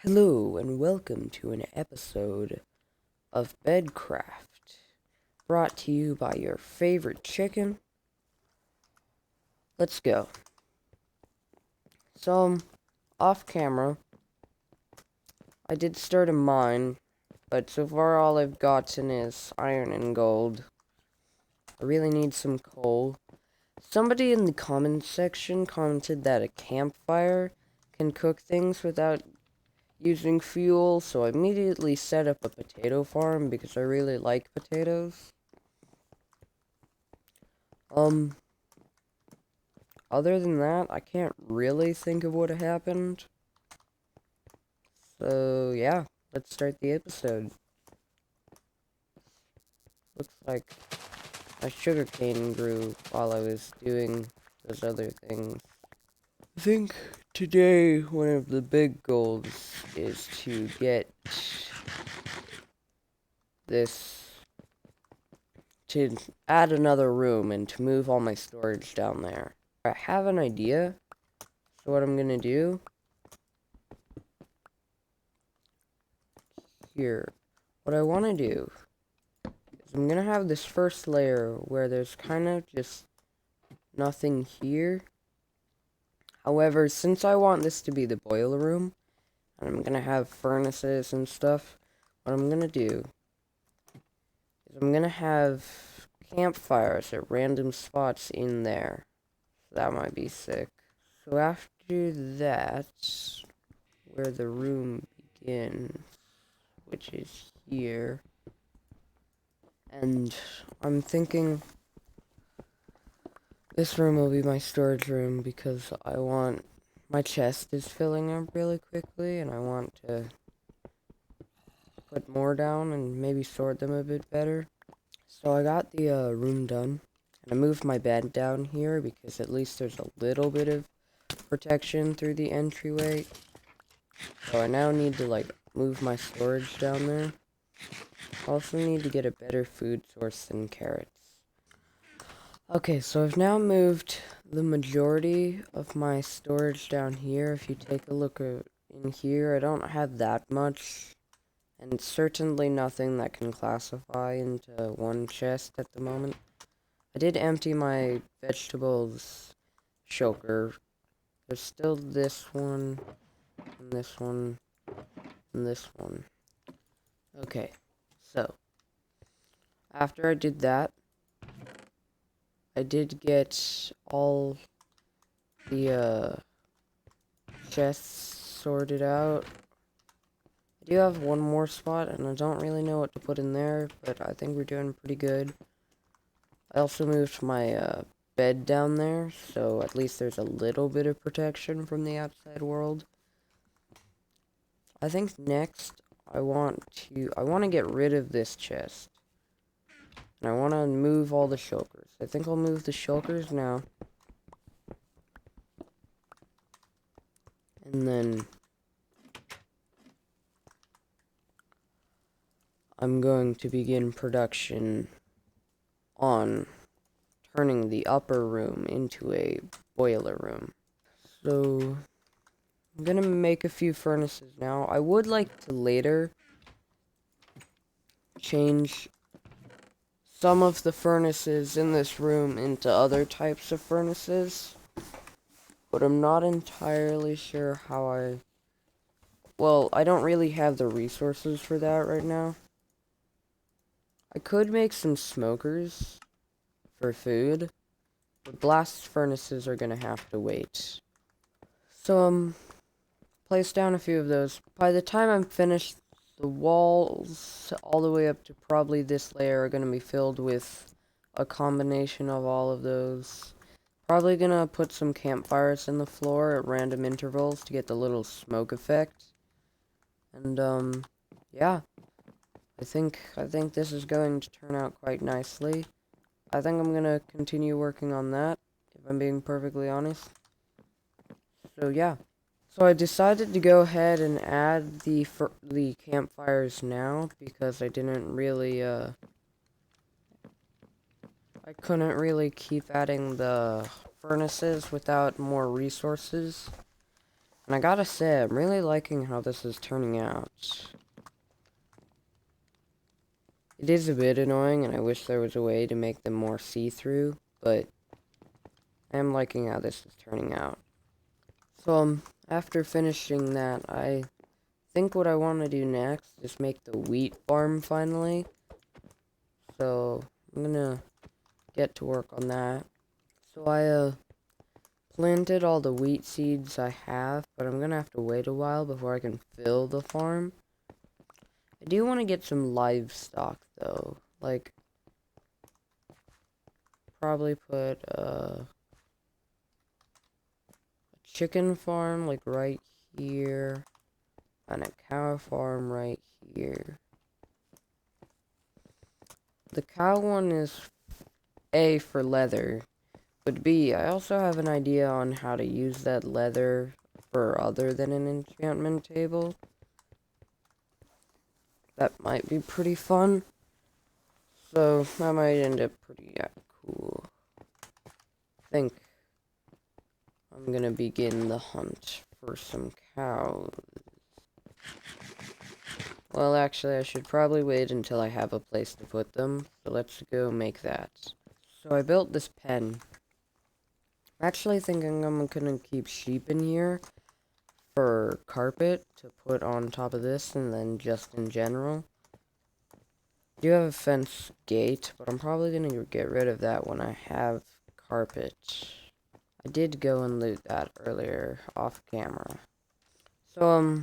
Hello and welcome to an episode of Bedcraft, brought to you by your favorite chicken. Let's go. So, off camera, I did start a mine, but so far all I've gotten is iron and gold. I really need some coal. Somebody in the comments section commented that a campfire can cook things without using fuel, so I immediately set up a potato farm because I really like potatoes. Um, Other than that, I can't really think of what happened. So, yeah, let's start the episode. Looks like my sugarcane grew while I was doing those other things. I think today one of the big goals is to get this, to add another room and to move all my storage down there. I have an idea, so what I'm gonna do here, what I want to do is I'm gonna have this first layer where there's kind of just nothing here. However, since I want this to be the boiler room, and I'm gonna have furnaces and stuff, what I'm gonna do is I'm gonna have campfires at random spots in there. So that might be sick. So after that, where the room begins, which is here, and I'm thinking this room will be my storage room because my chest is filling up really quickly and I want to put more down and maybe sort them a bit better. So I got the room done and I moved my bed down here because at least there's a little bit of protection through the entryway. So I now need to move my storage down there. I also need to get a better food source than carrots. Okay, so I've now moved the majority of my storage down here. If you take a look in here, I don't have that much, and it's certainly nothing that can classify into one chest at the moment. I did empty my vegetables shulker. There's still this one, and this one, and this one. Okay, so after I did that, I did get all the chests sorted out. I do have one more spot, and I don't really know what to put in there, but I think we're doing pretty good. I also moved my bed down there, so at least there's a little bit of protection from the outside world. I think next I want to get rid of this chest. And I want to move all the shulkers. I think I'll move the shulkers now. And then I'm going to begin production on turning the upper room into a boiler room. So I'm gonna make a few furnaces now. I would like to later change some of the furnaces in this room into other types of furnaces, but I'm not entirely sure how well, I don't really have the resources for that right now. I could make some smokers for food, but blast furnaces are gonna have to wait. So, place down a few of those. By the time I'm finished, the walls all the way up to probably this layer are going to be filled with a combination of all of those. Probably going to put some campfires in the floor at random intervals to get the little smoke effect. And, yeah. I think this is going to turn out quite nicely. I think I'm going to continue working on that, if I'm being perfectly honest. So, yeah. So I decided to go ahead and add the campfires now because I didn't really I couldn't really keep adding the furnaces without more resources. And I gotta say, I'm really liking how this is turning out. It is a bit annoying, and I wish there was a way to make them more see-through, but I am liking how this is turning out. So, after finishing that, I think what I want to do next is make the wheat farm finally. So, I'm gonna get to work on that. So, I, planted all the wheat seeds I have, but I'm gonna have to wait a while before I can fill the farm. I do want to get some livestock, though. Like, probably put, a chicken farm, like, right here, and a cow farm right here. The cow one is A, for leather, but B, I also have an idea on how to use that leather for other than an enchantment table. That might be pretty fun. So, that might end up pretty cool. I think I'm gonna begin the hunt for some cows. Well, actually, I should probably wait until I have a place to put them. So let's go make that. So I built this pen. I'm actually thinking I'm gonna keep sheep in here for carpet to put on top of this, and then just in general. I do have a fence gate, but I'm probably gonna get rid of that when I have carpet. I did go and loot that earlier off camera. So,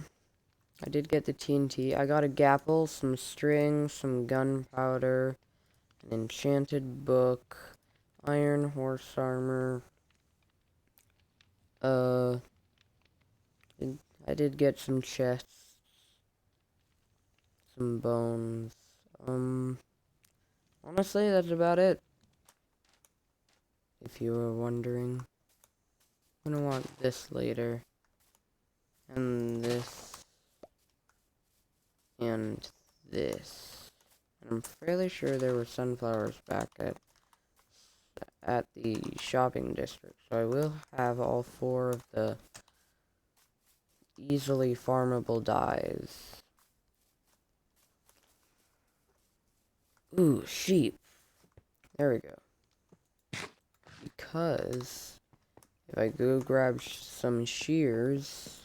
I did get the TNT. I got a gapple, some string, some gunpowder, an enchanted book, iron horse armor. I did get some chests, some bones. Honestly, that's about it. If you were wondering. I'm gonna want this later. And this. And this. And I'm fairly sure there were sunflowers back at the shopping district. So I will have all 4 of the easily farmable dyes. Ooh, sheep. There we go. Because if I go grab some shears,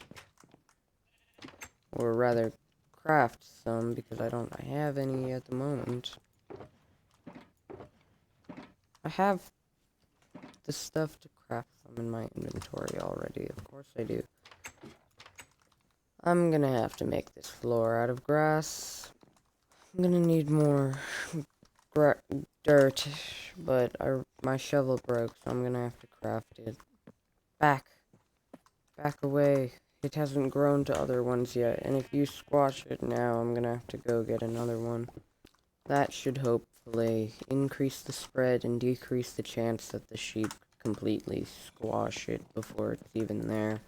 or rather craft some, because I have any at the moment. I have the stuff to craft them in my inventory already, of course I do. I'm gonna have to make this floor out of grass. I'm gonna need more dirt, but my shovel broke, so I'm gonna have to craft it. Back away. It hasn't grown to other ones yet, and if you squash it now, I'm gonna have to go get another one. That should hopefully increase the spread and decrease the chance that the sheep completely squash it before it's even there.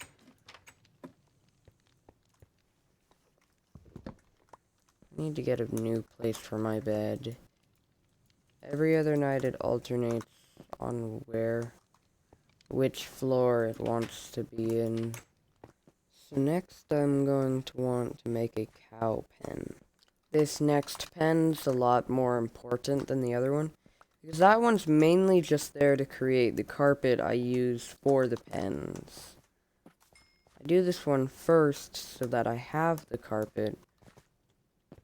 I need to get a new place for my bed. Every other night it alternates on which floor it wants to be in. So next I'm going to want to make a cow pen. This next pen's a lot more important than the other one, because that one's mainly just there to create the carpet I use for the pens. I do this one first so that I have the carpet,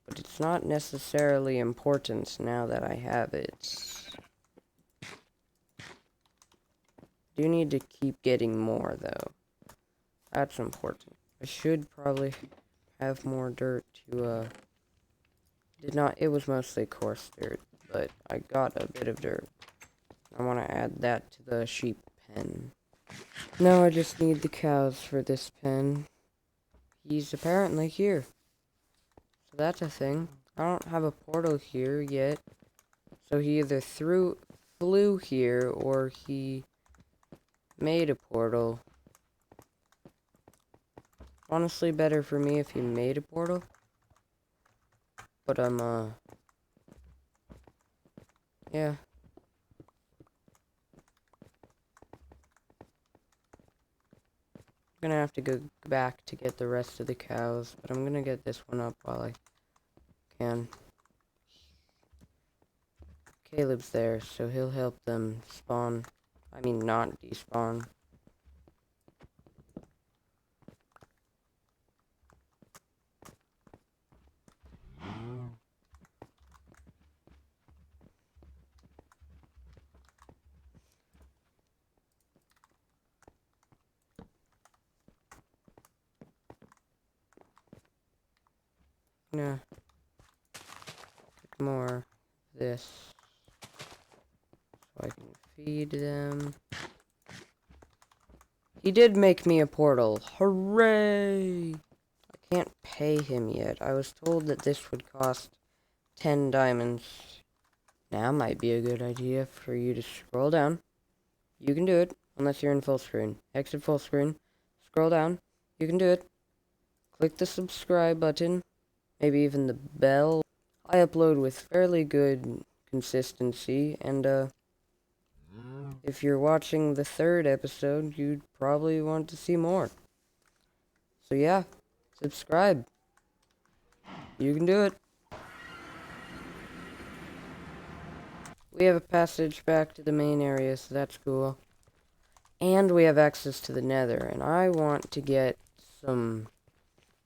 but it's not necessarily important now that I have it. I do need to keep getting more, though. That's important. I should probably have more dirt to, it was mostly coarse dirt, but I got a bit of dirt. I want to add that to the sheep pen. Now I just need the cows for this pen. He's apparently here. So that's a thing. I don't have a portal here yet. So he either flew here, or he made a portal. Honestly, better for me if he made a portal. But yeah. gonna have to go back to get the rest of the cows, but I'm gonna get this one up while I can. Caleb's there, so he'll help them spawn. I mean, not despawn. Gonna get more of this so I can feed them. He did make me a portal. Hooray! I can't pay him yet. I was told that this would cost 10 diamonds. Now might be a good idea for you to scroll down. You can do it, unless you're in full screen. Exit full screen. Scroll down. You can do it. Click the subscribe button. Maybe even the bell. I upload with fairly good consistency, and if you're watching the 3rd episode, you'd probably want to see more. So yeah, subscribe. You can do it. We have a passage back to the main area, so that's cool. And we have access to the nether, and I want to get some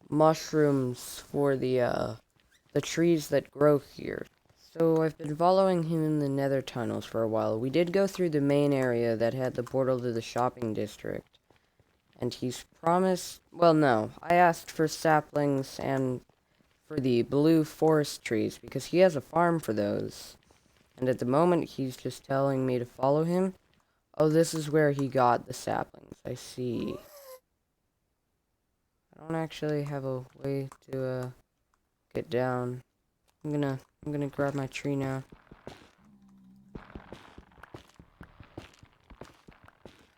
mushrooms for the trees that grow here. So I've been following him in the nether tunnels for a while. We did go through the main area that had the portal to the shopping district. And he's promised... Well, no. I asked for saplings and for the blue forest trees, because he has a farm for those. And at the moment, he's just telling me to follow him. Oh, this is where he got the saplings. I see. I don't actually have a way to, get down. I'm gonna grab my tree now.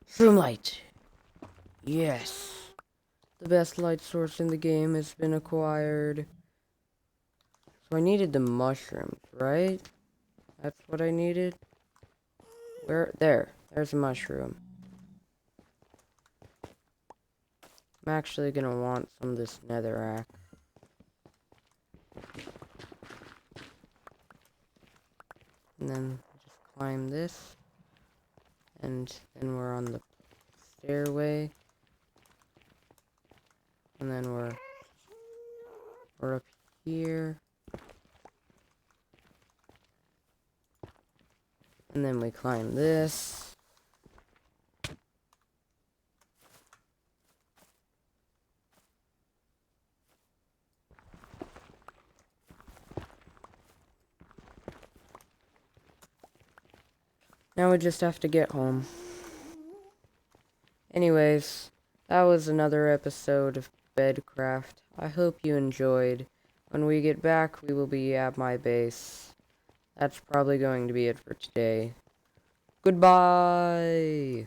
Shroomlight! Yes! The best light source in the game has been acquired. So I needed the mushrooms, right? That's what I needed? Where? There. There's a mushroom. I'm actually gonna want some of this netherrack. And then just climb this. And then we're on the stairway. And then we're up here. And then we climb this. Now we just have to get home. Anyways, that was another episode of Bedcraft. I hope you enjoyed. When we get back, we will be at my base. That's probably going to be it for today. Goodbye!